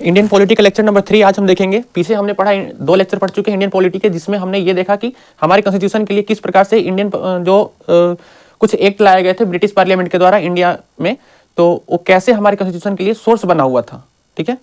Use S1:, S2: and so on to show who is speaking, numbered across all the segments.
S1: Indian polity का lecture number 3 आज हम देखेंगे। पीछे हमने पढ़ा 2 लेक्चर पढ़ चुके हैं इंडियन पॉलिटी के, जिसमें हमने ये देखा कि हमारे कॉन्स्टिट्यूशन के लिए किस प्रकार से इंडियन कुछ एक्ट लाए गए थे ब्रिटिश पार्लियामेंट के द्वारा इंडिया में, तो वो कैसे हमारे कॉन्स्टिट्यूशन के लिए सोर्स बना हुआ था। ठीक है,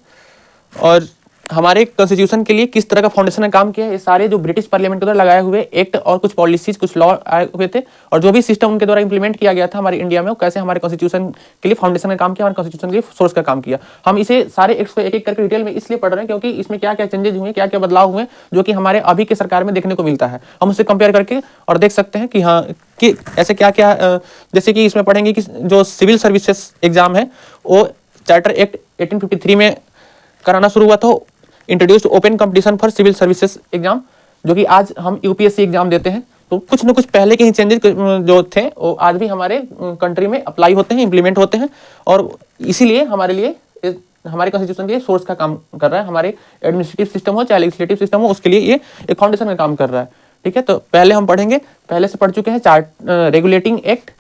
S1: और हमारे कॉन्स्टिट्यूशन के लिए किस तरह का फाउंडेशन ने काम किया है, ये सारे जो ब्रिटिश पार्लियामेंट के द्वारा लगाए हुए एक्ट और कुछ पॉलिसीज कुछ लॉ आए हुए थे, और जो भी सिस्टम उनके द्वारा इंप्लीमेंट किया गया था हमारे इंडिया में, वो कैसे हमारे कॉन्स्टिट्यूशन के लिए फाउंडेशन का काम किया, हमारे कॉन्स्टिट्यूशन के लिए सोर्स का काम किया। हम इसे सारे एक्ट्स को एक एक करके डिटेल में इसलिए पढ़ रहे हैं क्योंकि इसमें क्या क्या चेंजेस हुए, क्या क्या बदलाव हुए जो कि हमारे अभी के सरकार में देखने को मिलता है। हम उससे कंपेयर करके और देख सकते हैं कि हाँ कि ऐसे क्या क्या, जैसे कि इसमें पढ़ेंगे कि जो सिविल सर्विसेज एग्जाम है वो चार्टर एक्ट 1853 में कराना शुरू हुआ था, introduced open competition for civil services exam, जो कि आज हम यूपीएससी एग्जाम देते हैं। तो कुछ न कुछ पहले के ही चेंजेस जो थे वो आज भी हमारे कंट्री में अप्लाई होते हैं, इंप्लीमेंट होते हैं, और इसीलिए हमारे लिए हमारे कॉन्स्टिट्यूशन के लिए सोर्स का काम कर रहा है। हमारे एडमिनिस्ट्रेटिव सिस्टम हो चाहे लेजिस्लेटिव सिस्टम हो, उसके लिए ये एक फाउंडेशन का काम कर रहा है। ठीक है, तो पहले हम पढ़ेंगे, पहले से पढ़ चुके हैं regulating act,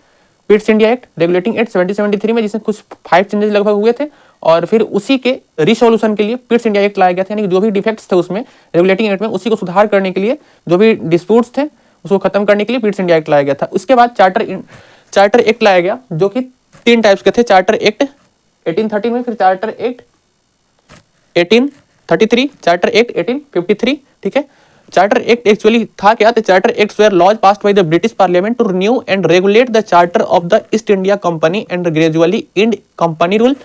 S1: Pitt's India act, regulating act 1773 में, जिसमें कुछ 5 चेंजेस लगभग हुए थे, और फिर उसी के रिसोल्यूशन के लिए पिट्स इंडिया एक्ट लाया गया था। यानी कि जो भी डिफेक्ट्स थे उसमें रेगुलेटिंग एक्ट में, उसी को सुधार करने के लिए, जो भी डिस्प्यूट्स थे उसको खत्म करने के लिए पिट्स इंडिया एक्ट लाया गया था। उसके बाद चार्टर एक्ट लाया गया, जो कि 3 टाइप्स के थे। चार्टर एक्ट 1813 में, फिर चार्टर एक्ट 1833, चार्टर एक्ट 1853। ठीक है, चार्टर एक्ट एक्चुअली था क्या? तो charter acts were laws passed by the British parliament to renew and regulate the charter of the East India company and gradually end company rule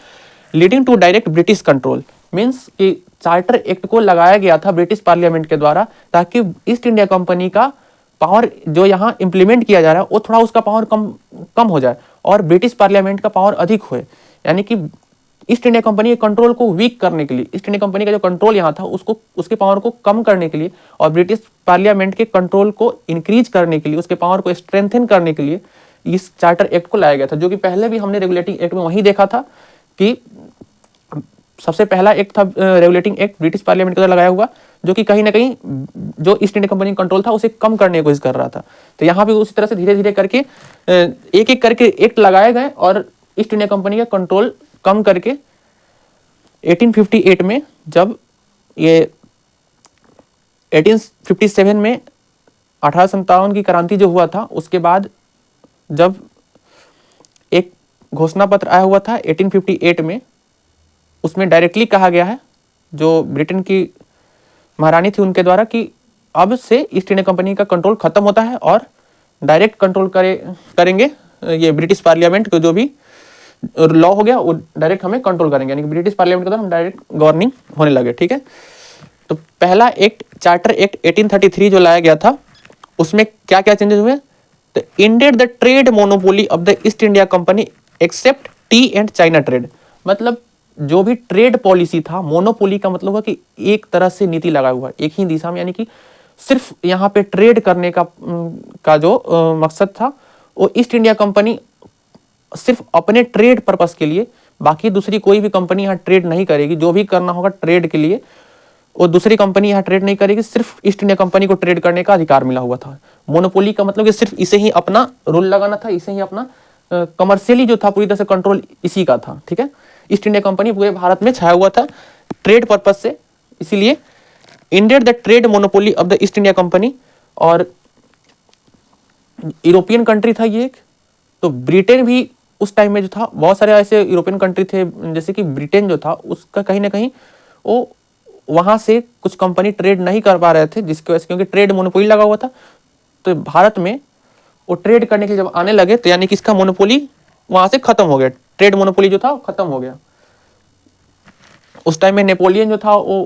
S1: leading to direct British control. Means कि charter act को लगाया गया था British parliament के द्वारा ताकि East India company का power जो यहाँ इंप्लीमेंट किया जा रहा है वो थोड़ा उसका पावर कम हो जाए और ब्रिटिश पार्लियामेंट का पावर अधिक हो। यानी कि ईस्ट इंडिया कंपनी के कंट्रोल को वीक करने के लिए, ईस्ट इंडिया कंपनी का जो कंट्रोल यहाँ था उसको, उसके पावर को कम करने के लिए, और ब्रिटिश पार्लियामेंट के कंट्रोल को इंक्रीज करने के लिए, उसके पावर को स्ट्रेंथन करने के लिए इस चार्टर एक्ट को लाया गया था। जो कि पहले भी हमने रेगुलेटिंग एक्ट में वही देखा था कि सबसे पहला एक्ट था रेगुलेटिंग एक्ट ब्रिटिश पार्लियामेंट के द्वारा लगाया हुआ, जो कि कहीं ना कहीं जो ईस्ट इंडिया कंपनी कंट्रोल था उसे कम करने की कोशिश कर रहा था। तो यहाँ भी उसी तरह से धीरे धीरे करके एक एक करके एक्ट लगाए गए और ईस्ट इंडिया कंपनी का कंट्रोल कम करके 1858 में, जब ये 1857 में 1857 की क्रांति जो हुआ था, उसके बाद जब एक घोषणा पत्र आया हुआ था 1858 में, उसमें डायरेक्टली कहा गया है जो ब्रिटेन की महारानी थी उनके द्वारा कि अब से ईस्ट इंडिया कंपनी का कंट्रोल खत्म होता है और डायरेक्ट कंट्रोल करेंगे ये ब्रिटिश पार्लियामेंट को, जो भी लॉ हो गया वो डायरेक्ट हमें कंट्रोल करेंगे, यानी कि ब्रिटिश पार्लियामेंट के द्वारा हम डायरेक्ट गवर्निंग होने लगे। ठीक है, तो पहला एक्ट चार्टर एक्ट 1833 जो लाया गया था, उसमें क्या क्या चेंजेस हुए? तो ended the trade monopoly of the East India company except tea and China trade. मतलब जो भी ट्रेड पॉलिसी था, मोनोपोली का मतलब हुआ कि एक तरह से नीति लगा हुआ एक ही दिशा में, यानी कि सिर्फ यहाँ पे ट्रेड करने का जो मकसद था, वो ईस्ट इंडिया कंपनी सिर्फ अपने ट्रेड पर्पस के लिए, बाकी दूसरी कोई भी कंपनी यहाँ ट्रेड नहीं करेगी। जो भी करना होगा ट्रेड के लिए, वो दूसरी कंपनी यहाँ ट्रेड नहीं करेगी, सिर्फ ईस्ट इंडिया कंपनी को ट्रेड करने का अधिकार मिला हुआ था। मोनोपोली का मतलब कि सिर्फ इसे ही अपना रूल लगाना था, इसे ही अपना कमर्शियली जो था पूरी तरह से कंट्रोल इसी का था। ठीक है, ईस्ट इंडिया कंपनी पूरे भारत में छाया हुआ था ट्रेड पर्पज से, इसीलिए ended the trade monopoly of the East India company. और यूरोपियन कंट्री था ये एक, तो ब्रिटेन भी उस टाइम में जो था, बहुत सारे ऐसे यूरोपियन कंट्री थे, जैसे कि ब्रिटेन जो था उसका कहीं ना कहीं वो वहां से कुछ कंपनी ट्रेड नहीं कर पा रहे थे, जिसकी वजह से, क्योंकि ट्रेड मोनोपोली लगा हुआ था, तो भारत में वो ट्रेड करने के लिए जब आने लगे तो यानी कि इसका मोनोपोली वहां से खत्म हो गया, ट्रेड मोनोपोली जो था खत्म हो गया। उस टाइम में नेपोलियन जो था वो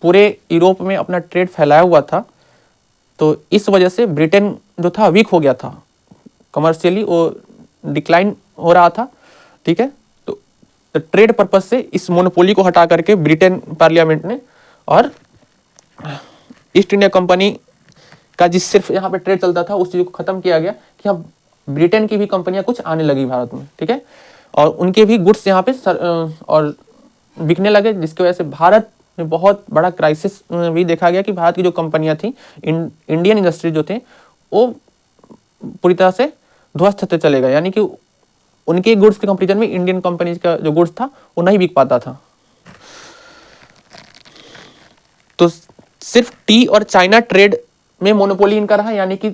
S1: पूरे यूरोप में अपना ट्रेड फैलाया हुआ था, तो इस वजह से ब्रिटेन जो था वीक हो गया था, कमर्शियली वो डिक्लाइन हो रहा था। ठीक है, तो ट्रेड पर्पज से इस मोनोपोली को हटा करके ब्रिटेन पार्लियामेंट ने और ईस्ट इंडिया कंपनी का जिस सिर्फ यहाँ पे ट्रेड चलता था उस चीज को खत्म किया गया कि अब ब्रिटेन की भी कंपनियां कुछ आने लगी भारत में। ठीक है, और उनके भी गुड्स यहाँ पे और बिकने लगे, जिसकी वजह से भारत में बहुत बड़ा क्राइसिस भी देखा गया कि भारत की जो कंपनियां थी, इंडियन इंडस्ट्री जो थे, वो पूरी तरह से ध्वस्त होते चले गए, यानी कि उनके गुड्स के कंपेरिजन में इंडियन कंपनीज का जो गुड्स था वो नहीं बिक पाता था। तो सिर्फ टी और चाइना ट्रेड में मोनोपोली इनका रहा, यानी कि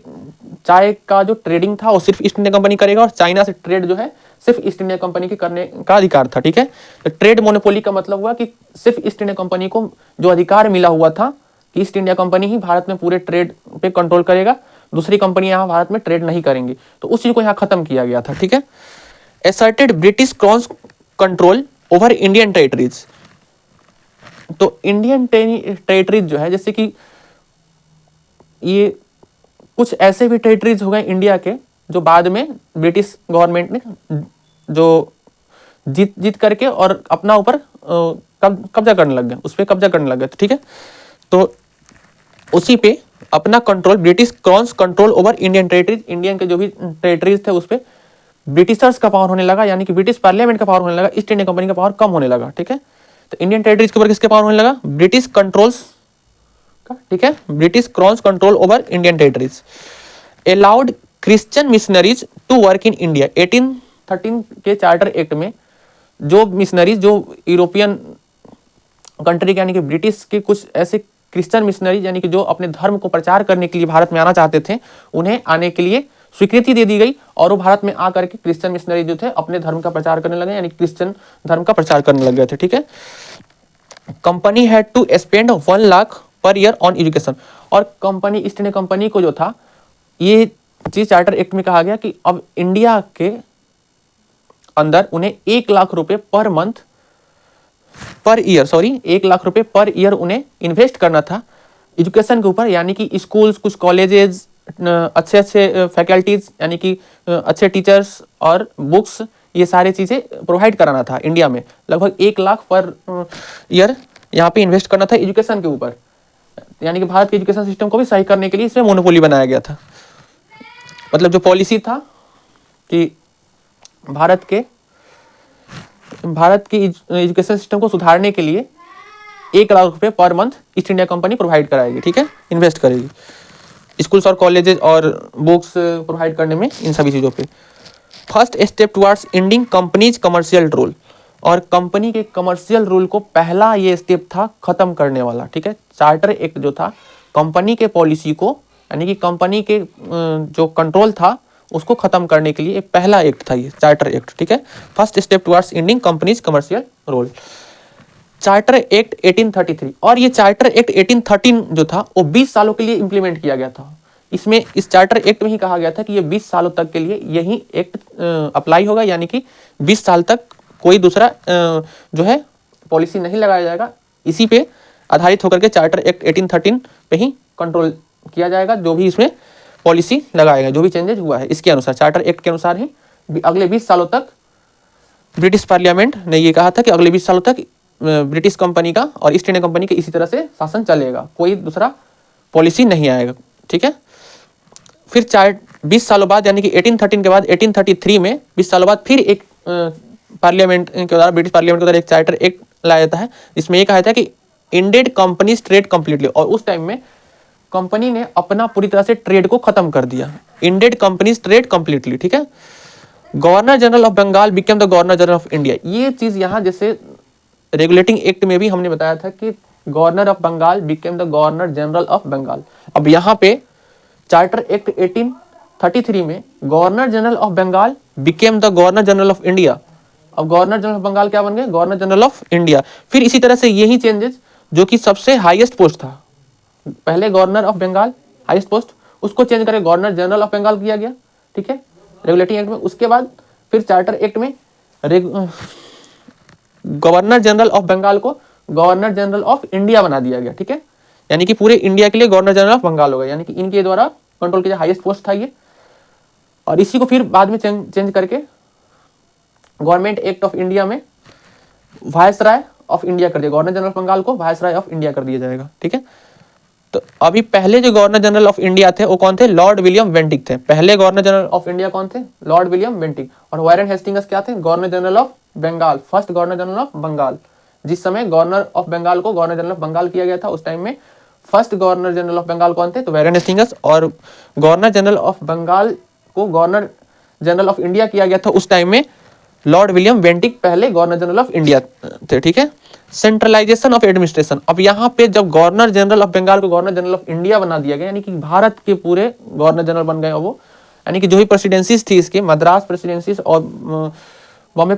S1: चाय का जो ट्रेडिंग था वो सिर्फ ईस्ट इंडिया कंपनी करेगा और चाइना से ट्रेड जो है सिर्फ ईस्ट इंडिया कंपनी के करने का अधिकार था। ठीक है, तो ट्रेड मोनोपोली का मतलब हुआ कि सिर्फ ईस्ट इंडिया कंपनी को जो अधिकार मिला हुआ था कि ईस्ट इंडिया कंपनी ही भारत में पूरे ट्रेड पे कंट्रोल करेगा, दूसरी कंपनी यहाँ भारत में ट्रेड नहीं करेंगी, तो उस चीज को यहाँ खत्म किया गया था। ठीक है, asserted British crown control over Indian territories. तो इंडियन टेरिटरीज जो है, जैसे कि ये कुछ ऐसे भी टेरिटरीज हो गए इंडिया के जो बाद में ब्रिटिश गवर्नमेंट ने जो जीत करके और अपना ऊपर कब्जा करने लग गए, उस पर कब्जा करने लग गए। ठीक है, तो उसी पे अपना control, British crown control over Indian territories, Indian के जो भी टेरिटरीज थे उस पर ब्रिटिशर्स का पावर होने लगा, यानी कि ब्रिटिश पार्लियामेंट का पावर होने लगा, ईस्ट इंडिया कंपनी का पावर कम होने लगा। ठीक है, तो इंडियन टेरिटरीज के ऊपर किसके पावर होने लगा? ब्रिटिश कंट्रोल्स का। ठीक है, British crown control over Indian territories. Allowed Christian missionaries to work in India. 1813 के चार्टर एक्ट में जो मिशनरीज, जो यूरोपियन कंट्री के यानी कि ब्रिटिश के कुछ ऐसे क्रिश्चियन मिशनरीज यानी कि जो अपने धर्म को प्रचार करने के लिए भारत में आना चाहते थे, उन्हें आने के लिए स्वीकृति दे दी गई और वो भारत में आकर के क्रिश्चियन मिशनरी जो थे अपने धर्म का प्रचार करने लगे, यानी क्रिश्चियन धर्म का प्रचार करने लग गए थे। ठीक है, company had to spend 1 lakh per year on education. और कंपनी, ईस्ट इंडिया कंपनी को जो था, ये चीज चार्टर एक्ट में कहा गया कि अब इंडिया के अंदर उन्हें 1 लाख रुपए per month, per year, 1 lakh रुपए पर ईयर उन्हें इन्वेस्ट करना था एजुकेशन के ऊपर, यानी कि स्कूल्स, कुछ कॉलेजेस, अच्छे अच्छे फैकल्टीज यानी कि अच्छे टीचर्स और बुक्स, ये सारी चीज़ें प्रोवाइड कराना था इंडिया में। लगभग 1 लाख पर ईयर यहाँ पे इन्वेस्ट करना था एजुकेशन के ऊपर, यानी कि भारत के एजुकेशन सिस्टम को भी सही करने के लिए इसमें मोनोपोली बनाया गया था। मतलब जो पॉलिसी था कि भारत की एजुकेशन सिस्टम को सुधारने के लिए 1 लाख रुपए per month east India company provide कराएगी। ठीक है, इन्वेस्ट करेगी स्कूल्स और कॉलेजेस और बुक्स प्रोवाइड करने में, इन सभी चीज़ों पे। First step towards ending companies commercial rule. और कंपनी के कमर्शियल रूल को पहला ये स्टेप था खत्म करने वाला। ठीक है, चार्टर एक्ट जो था कंपनी के पॉलिसी को, यानी कि कंपनी के जो कंट्रोल था उसको खत्म करने के लिए पहला एक्ट था ये चार्टर एक्ट। ठीक है, first step towards ending companies commercial rule, charter act 1833। और ये चार्टर एक्ट 1813 जो था वो 20 सालों के लिए इंप्लीमेंट किया गया था। इसमें इस चार्टर एक्ट में ही कहा गया था कि ये 20 सालों तक के लिए यही एक्ट अप्लाई होगा, यानी कि 20 साल तक कोई दूसरा जो है पॉलिसी नहीं लगाया जाएगा। इसी पे आधारित होकर के चार्टर एक्ट 1813 पे ही कंट्रोल किया जाएगा, जो भी इसमें पॉलिसी लगाएगा, जो भी चेंजेस हुआ है इसके अनुसार, चार्टर एक्ट के अनुसार ही अगले 20 सालों तक ब्रिटिश पार्लियामेंट ने ये कहा था कि अगले 20 सालों तक ब्रिटिश कंपनी का और ईस्ट इंडिया कंपनी के इसी तरह से शासन चलेगा, कोई दूसरा पॉलिसी नहीं आएगा। ठीक है, फिर 20 सालों बाद यानी कि 1813 के बाद 1833 में 20 सालों बाद फिर एक पार्लियामेंट के द्वारा, ब्रिटिश पार्लियामेंट के द्वारा एक चार्टर एक्ट लाया जाता है जिसमें ये कहा जाता है कि इंडेड कंपनी ट्रेड कंप्लीटली। और उस टाइम में कंपनी ने अपना पूरी तरह से ट्रेड को खत्म कर दिया, इंडेड कंपनी ट्रेड कंप्लीटली। ठीक है, governor general of Bengal became the governor general of India. ये चीज यहाँ जैसे रेगुलेटिंग एक्ट में भी हमने बताया था कि governor of Bengal became the governor general of Bengal. अब यहाँ पे चार्टर एक्ट 1833 में governor general of Bengal became the governor general of India. अब गवर्नर जनरल ऑफ बंगाल क्या बन गए? Governor general of India. फिर इसी तरह से यही चेंजेस, जो कि सबसे हाईएस्ट पोस्ट था, पहले governor of Bengal highest post, उसको चेंज करके गवर्नर जनरल ऑफ बंगाल किया गया। ठीक है, रेगुलेटिंग एक्ट में। उसके बाद फिर चार्टर एक्ट में गवर्नर जनरल ऑफ बंगाल को गवर्नर जनरल ऑफ इंडिया बना दिया गया। ठीक है, यानी कि पूरे इंडिया के लिए गवर्नर जनरल ऑफ बंगाल हो गया, यानी कि इनके द्वारा कंट्रोल किया हाईएस्ट पोस्ट था ये। और इसी को फिर बाद में चेंज करके गवर्नमेंट एक्ट ऑफ इंडिया में वायसराय ऑफ इंडिया कर दिया, गवर्नर जनरल ऑफ बंगाल को वायसराय ऑफ इंडिया कर दिया जाएगा। ठीक है, तो अभी पहले जो गवर्नर जनरल ऑफ इंडिया थे वो कौन थे? लॉर्ड विलियम बेंटिक थे। पहले गवर्नर जनरल ऑफ इंडिया कौन थे? Lord William Bentinck. और वारेन हेस्टिंग्स क्या थे? Governor general of Bengal, first governor general of Bengal. जिस समय गवर्नर ऑफ बंगाल को गवर्नर जनरल ऑफ बंगाल किया गया था, उस टाइम में first governor general of Bengal कौन थे? तो वारेन हेस्टिंग्स। और गवर्नर जनरल ऑफ बंगाल को गवर्नर जनरल ऑफ इंडिया किया गया था उस टाइम में लॉर्ड विलियम बेंटिक पहले गवर्नर जनरल ऑफ इंडिया थे। ठीक है, सेंट्रलाइजेशन ऑफ एडमिनिस्ट्रेशन। अब यहाँ पे जब गवर्नर जनरल ऑफ बंगाल को गवर्नर जनरल ऑफ इंडिया बना दिया गया, यानी कि भारत के पूरे गवर्नर जनरल बन गए वो, यानी कि जो भी प्रेसिडेंसीज थी इसके, मद्रास प्रेसिडेंसीज और बॉम्बे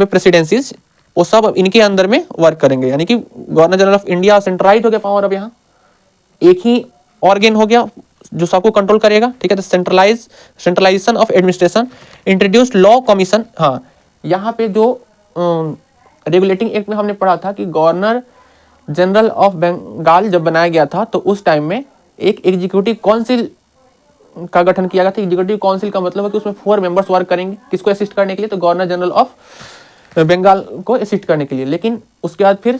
S1: प्रेसिडेंसीज, वो सब अब इनके अंदर में वर्क करेंगे। यानी कि governor general of India centralize हो गया पावर, अब यहाँ एक ही ऑर्गेन हो गया जो सबको कंट्रोल करेगा, ठीक है। तो centralization of administration, introduced law commission. हाँ, यहाँ पे जो रेगुलेटिंग एक्ट में हमने पढ़ा था कि गवर्नर जनरल ऑफ बंगाल जब बनाया गया था तो उस टाइम में एक एग्जीक्यूटिव काउंसिल का गठन किया गया था। एग्जीक्यूटिव काउंसिल का मतलब है कि उसमें 4 मेंबर्स वर्क करेंगे, किसको असिस्ट करने के लिए, तो गवर्नर जनरल ऑफ बंगाल को असिस्ट करने के लिए। लेकिन उसके बाद फिर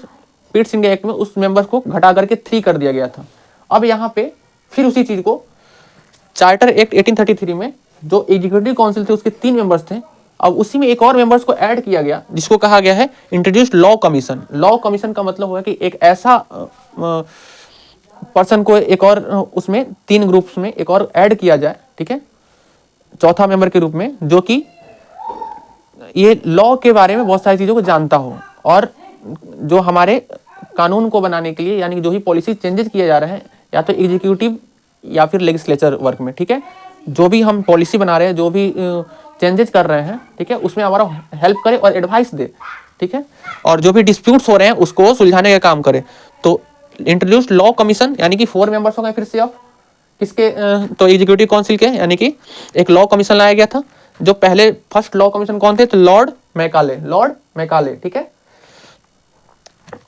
S1: पीट्स इंडिया एक्ट में उस मेंबर्स को घटा करके 3 कर दिया गया था। अब यहाँ पे फिर उसी चीज को चार्टर एक्ट 1833 में जो एग्जीक्यूटिव काउंसिल थे उसके 3 मेंबर्स थे, अब उसी में एक और मेंबर्स को ऐड किया गया जिसको कहा गया है introduced law commission. Law commission का मतलब हुआ कि एक ऐसा पर्सन को एक और उसमें 3 ग्रुप्स में एक और ऐड किया जाए, ठीक है, चौथा मेंबर के रूप में, जो कि ये लॉ के बारे में बहुत सारी चीजों को जानता हो और जो हमारे कानून को बनाने के लिए, यानी जो ही पॉलिसी चेंजेस किए जा रहे हैं या तो एग्जीक्यूटिव या फिर लेजिस्लेचर वर्क में, ठीक है, जो भी हम पॉलिसी बना रहे हैं, जो भी चेंजेस कर रहे हैं, ठीक है, उसमें हमारा हेल्प करे और एडवाइस दे, ठीक है, और जो भी डिस्प्यूट्स हो रहे हैं उसको सुलझाने का काम करे। तो इंट्रोड्यूस्ड लॉ कमीशन, यानी कि 4 मेंबर्स हो गए फिर से ऑफ किसके, तो एग्जीक्यूटिव काउंसिल के, यानी कि एक लॉ कमीशन लाया गया था। जो पहले फर्स्ट लॉ कमीशन कौन थे, तो लॉर्ड मैकाले, ठीक है।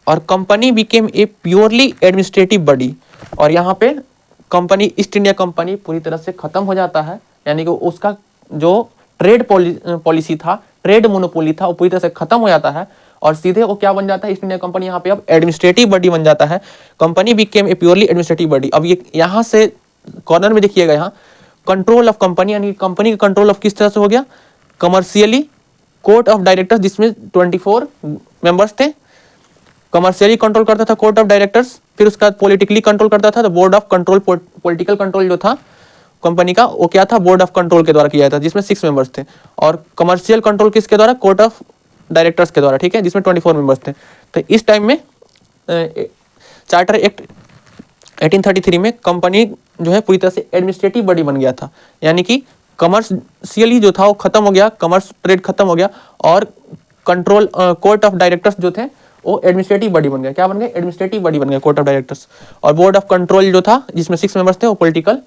S1: और company became a purely administrative body, और यहाँ पे कंपनी ईस्ट इंडिया कंपनी पूरी तरह से खत्म हो जाता है, यानी कि उसका जो ट्रेड पॉलिसी था, ट्रेड मोनोपोली था, वो पूरी तरह से खत्म हो जाता है और सीधे वो क्या बन जाता है, ईस्ट इंडिया कंपनी यहाँ पे अब एडमिनिस्ट्रेटिव बॉडी बन जाता है। Company became a purely administrative body. अब ये यहाँ से कॉर्नर में देखिएगा, यहाँ कंट्रोल ऑफ कंपनी, यानी कंपनी का कंट्रोल ऑफ किस तरह से हो गया, कमर्शियली कोर्ट ऑफ डायरेक्टर्स जिसमें 24 मेंबर्स थे, कमर्शियली कंट्रोल करता था कोर्ट ऑफ डायरेक्टर्स। फिर उसका पॉलिटिकली कंट्रोल करता था, तो board of control, political control जो था कंपनी का वो क्या था, बोर्ड ऑफ कंट्रोल के द्वारा किया था जिसमें 6 मेंबर्स थे। और कमर्शियल कंट्रोल किसके द्वारा, कोर्ट ऑफ डायरेक्टर्स के द्वारा, ठीक है, जिसमें 24 मेंबर्स थे। तो इस टाइम में चार्टर एक्ट 1833 में कंपनी जो है पूरी तरह से एडमिनिस्ट्रेटिव बॉडी बन गया था, यानी कि कमर्शियली जो था वो खत्म हो गया, कमर्स ट्रेड खत्म हो गया, और कंट्रोल कोर्ट ऑफ डायरेक्टर्स जो थे वो एडमिनिस्ट्रेटिव बॉडी बन गया। क्या बन गया, एडमिनिस्ट्रेटिव बॉडी बन गया कोर्ट ऑफ डायरेक्टर्स। और बोर्ड ऑफ कंट्रोल जो था जिसमें 6 मेंबर्स थे वो पॉलिटिकल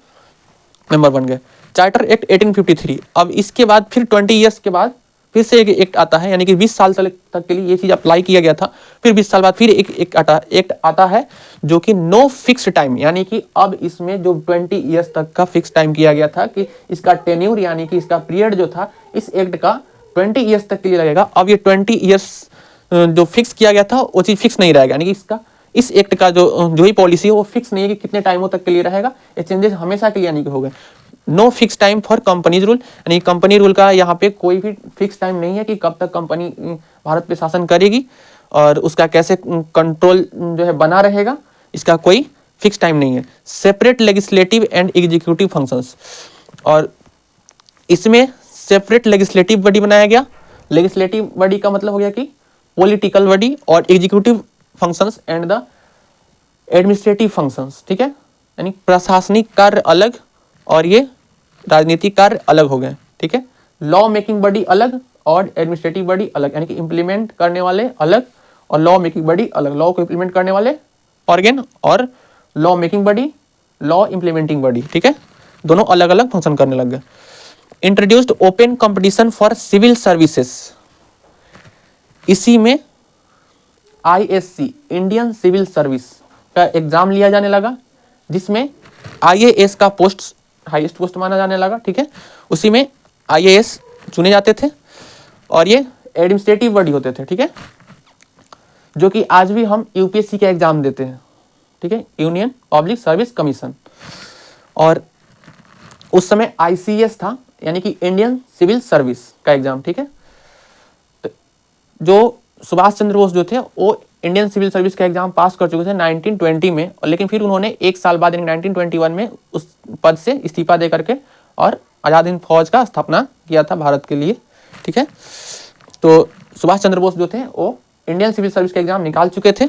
S1: मेंबर बन गए। Charter act 1853। अब इसके बाद फिर 20 ईयर्स के बाद फिर से एक एक्ट आता है, यानी कि 20 साल तक के लिए ये चीज अप्लाई किया गया था। फिर 20 साल बाद फिर एक एक्ट आता है जो कि नो फिक्स टाइम, यानी कि अब इसमें जो 20 ईयर्स तक का फिक्स टाइम किया गया था कि इसका टेन्यूर, यानी कि इसका पीरियड जो था इस एक्ट का 20 ईयर्स तक के लिए लगेगा। अब ये 20 ईयर्स जो फिक्स किया गया था वो चीज फिक्स नहीं रहेगा, यानी कि इसका इस एक्ट का जो ही पॉलिसी है वो फिक्स नहीं है कि कितने टाइमों तक के लिए रहेगा, ये चेंजेस हमेशा के लिए यानी कि हो गए। No fix time for companies rule, यानी कंपनी रूल का यहाँ पे कोई भी फिक्स टाइम नहीं है कि कब तक कंपनी भारत पे शासन करेगी और उसका कैसे कंट्रोल जो है बना रहेगा, इसका कोई फिक्स टाइम नहीं है। Separate legislative and executive functions, और इसमें सेपरेट लेजिस्लेटिव बॉडी बनाया गया। लेजिस्लेटिव बॉडी का मतलब हो गया कि पॉलिटिकल बॉडी, और executive functions and the administrative functions, ठीक है, यानी प्रशासनिक कार्य अलग और ये राजनीतिक कार्य अलग हो गए, ठीक है। लॉ मेकिंग बॉडी अलग और एडमिनिस्ट्रेटिव बॉडी अलग, यानी कि इंप्लीमेंट करने वाले अलग और लॉ मेकिंग बॉडी अलग। लॉ को इंप्लीमेंट करने वाले ऑर्गेन और law making body, law implementing body, ठीक है, दोनों अलग अलग फंक्शन करने लग गए। Introduced open competition for civil services, इसी में ISC इंडियन सिविल सर्विस का एग्जाम लिया जाने लगा, जिसमें IAS का पोस्ट हाईएस्ट पोस्ट माना जाने लगा, ठीक है। उसी में IAS चुने जाते थे और ये एडमिनिस्ट्रेटिव बॉडी होते थे, ठीक है, जो कि आज भी हम UPSC का एग्जाम देते हैं, ठीक है, यूनियन पब्लिक सर्विस कमीशन। और उस समय ICS था, यानी कि इंडियन सिविल सर्विस का एग्जाम, ठीक है। जो सुभाष चंद्र बोस जो थे वो इंडियन सिविल सर्विस का एग्जाम पास कर चुके थे 1920 में, और लेकिन फिर उन्होंने 1 साल बाद यानी 1921 में उस पद से इस्तीफा दे करके और आज़ाद हिंद फौज का स्थापना किया था भारत के लिए, ठीक है। तो सुभाष चंद्र बोस जो थे वो इंडियन सिविल सर्विस का एग्जाम निकाल चुके थे,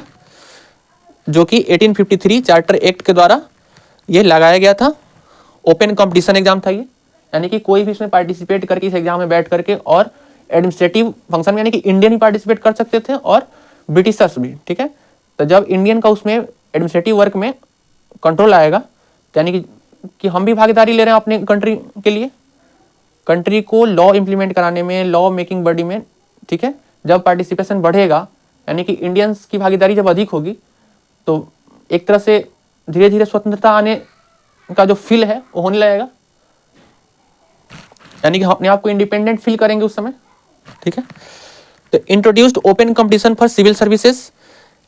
S1: जो कि 1853 चार्टर एक्ट के द्वारा ये लगाया गया था। ओपन कंपटीशन एग्जाम था ये, यानी कि कोई भी इसमें पार्टिसिपेट करके इस एग्जाम में बैठ करके और एडमिनिस्ट्रेटिव फंक्शन में यानी कि इंडियन ही पार्टिसिपेट कर सकते थे और ब्रिटिशर्स भी, ठीक है। तो जब इंडियन का उसमें एडमिनिस्ट्रेटिव वर्क में कंट्रोल आएगा, यानी कि हम भी भागीदारी ले रहे हैं अपने कंट्री के लिए, कंट्री को लॉ इंप्लीमेंट कराने में, लॉ मेकिंग बॉडी में, ठीक है। जब पार्टिसिपेशन बढ़ेगा, यानी कि इंडियंस की भागीदारी जब अधिक होगी, तो एक तरह से धीरे धीरे स्वतंत्रता आने का जो फील है वो होने लगेगा, यानी कि हम अपने आप को इंडिपेंडेंट फील करेंगे उस समय, ठीक है। तो introduced open competition for civil services,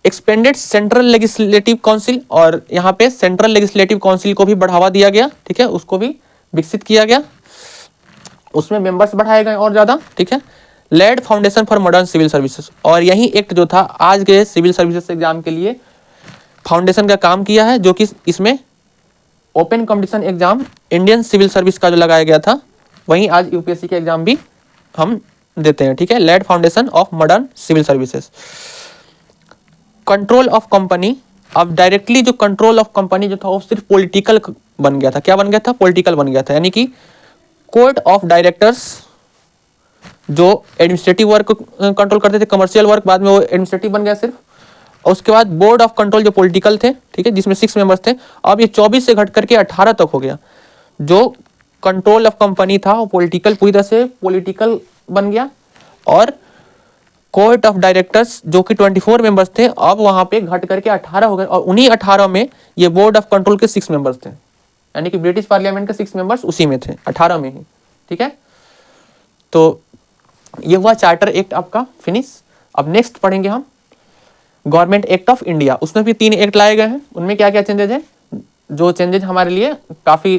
S1: expanded central legislative council, और यहाँ पे सेंट्रल लेजिस्लेटिव काउंसिल को भी बढ़ावा दिया गया, ठीक है, उसको भी विकसित किया गया, उसमें मेंबर्स बढ़ाए गए और ज़्यादा, ठीक है। Laid foundation for modern civil services, और यही एक्ट जो था आज के सिविल सर्विसेज एग्जाम के लिए फाउंडेशन का काम किया है, जो कि इसमें open competition exam Indian civil service का जो लगाया गया था, वहीं आज यूपीएससी के एग्जाम भी हम देते हैं, ठीक है। Laid foundation of modern civil services. Control of company, अब डायरेक्टली जो कंट्रोल ऑफ कंपनी जो था वो सिर्फ पॉलिटिकल बन गया था। क्या बन गया था? पॉलिटिकल बन गया था, यानी कि कोर्ट ऑफ डायरेक्टर्स जो एडमिनिस्ट्रेटिव वर्क कंट्रोल करते थे, कमर्शियल वर्क, बाद में वो एडमिनिस्ट्रेटिव बन गया सिर्फ। और उसके बाद बोर्ड ऑफ कंट्रोल जो पॉलिटिकल थे, ठीक है, जिसमें 6 मेंबर्स थे, अब ये 24 से घट करके 18 तक हो गया। जो कंट्रोल ऑफ कंपनी था वो पॉलिटिकल, पूरी तरह से पॉलिटिकल बन गया। और कोर्ट ऑफ डायरेक्टर्स जो कि 24 मेंबर्स थे, अब वहां पे घट करके 18 हो गए, और उन्हीं 18 में ये बोर्ड ऑफ कंट्रोल के 6 मेंबर्स थे, यानी कि ब्रिटिश पार्लियामेंट के 6 मेंबर्स उसी में थे, 18 में ही, ठीक है। तो ये हुआ चार्टर एक्ट आपका फिनिश। अब नेक्स्ट पढ़ेंगे हम गवर्नमेंट एक्ट ऑफ इंडिया। उसमें भी 3 एक्ट लाए गए हैं। उनमें क्या क्या चेंजेज है, जो चेंजेज हमारे लिए काफ़ी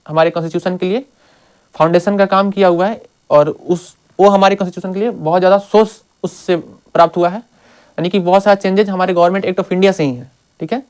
S1: हमारे कॉन्स्टिट्यूशन के लिए फाउंडेशन का काम किया हुआ है, और वो हमारे कॉन्स्टिट्यूशन के लिए बहुत ज़्यादा सोर्स उससे प्राप्त हुआ है, यानी कि बहुत सारा चेंजेज हमारे गवर्नमेंट एक्ट ऑफ इंडिया से ही है, ठीक है।